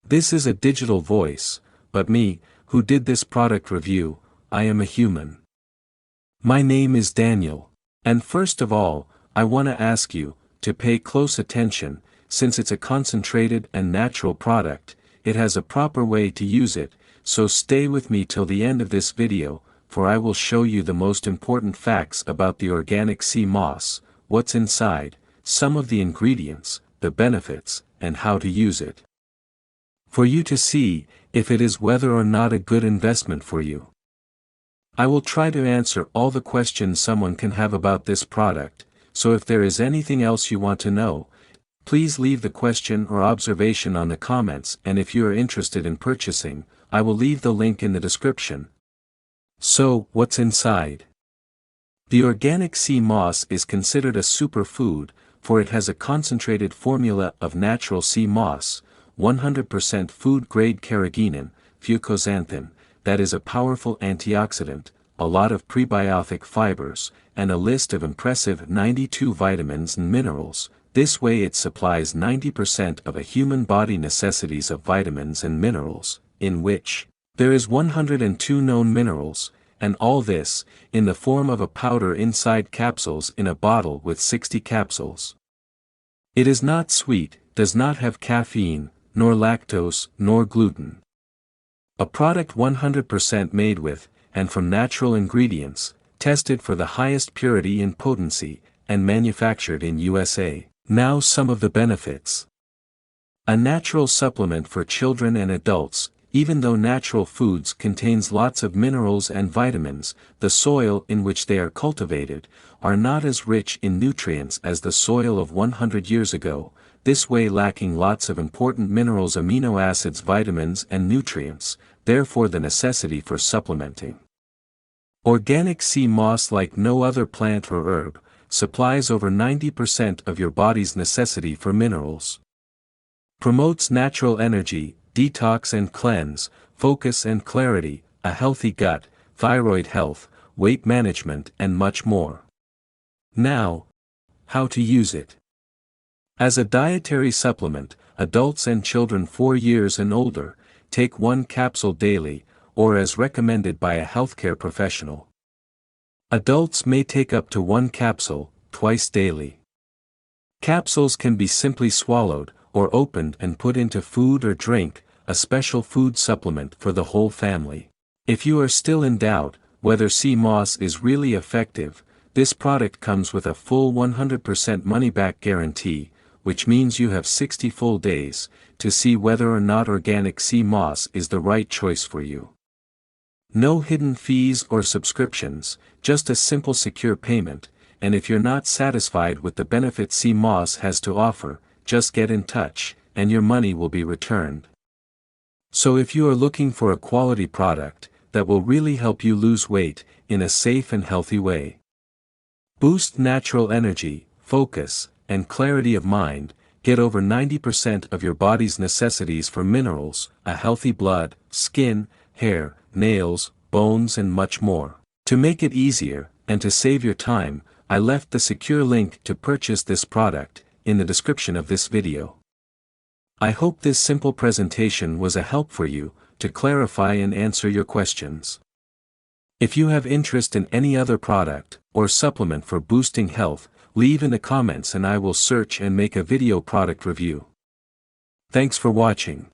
This is a digital voice, but me, who did this product review, I am a human. My name is Daniel, and first of all, I want to ask you to pay close attention. Since it's a concentrated and natural product, it has a proper way to use it, so stay with me till the end of this video, for I will show you the most important facts about the organic sea moss, what's inside, some of the ingredients, the benefits, and how to use it. For you to see if it is whether or not a good investment for you. I will try to answer all the questions someone can have about this product, so if there is anything else you want to know, please leave the question or observation on the comments, and if you are interested in purchasing, I will leave the link in the description. So, what's inside? The organic sea moss is considered a superfood, for it has a concentrated formula of natural sea moss, 100% food-grade carrageenan, fucoxanthin, that is a powerful antioxidant, a lot of prebiotic fibers, and a list of impressive 92 vitamins and minerals. This way it supplies 90% of a human body necessities of vitamins and minerals, in which there is 102 known minerals, and all this, in the form of a powder inside capsules in a bottle with 60 capsules. It is not sweet, does not have caffeine, nor lactose, nor gluten. A product 100% made with, and from natural ingredients, tested for the highest purity and potency, and manufactured in USA. Now some of the benefits. A natural supplement for children and adults. Even though natural foods contains lots of minerals and vitamins, the soil in which they are cultivated, are not as rich in nutrients as the soil of 100 years ago, this way lacking lots of important minerals, amino acids, vitamins and nutrients, therefore the necessity for supplementing. Organic sea moss, like no other plant or herb, supplies over 90% of your body's necessity for minerals. Promotes natural energy, detox and cleanse, focus and clarity, a healthy gut, thyroid health, weight management and much more. Now, how to use it. As a dietary supplement, adults and children 4 years and older, take 1 capsule daily, or as recommended by a healthcare professional. Adults may take up to 1 capsule, twice daily. Capsules can be simply swallowed, or opened and put into food or drink, a special food supplement for the whole family. If you are still in doubt whether sea moss is really effective, this product comes with a full 100% money-back guarantee, which means you have 60 full days to see whether or not organic sea moss is the right choice for you. No hidden fees or subscriptions, just a simple secure payment, and if you're not satisfied with the benefits sea moss has to offer, just get in touch, and your money will be returned. So if you are looking for a quality product that will really help you lose weight in a safe and healthy way, boost natural energy, focus, and clarity of mind, get over 90% of your body's necessities for minerals, a healthy blood, skin, hair, nails, bones and much more. To make it easier, and to save your time, I left the secure link to purchase this product in the description of this video. I hope this simple presentation was a help for you, to clarify and answer your questions. If you have interest in any other product, or supplement for boosting health, leave in the comments and I will search and make a video product review. Thanks for watching.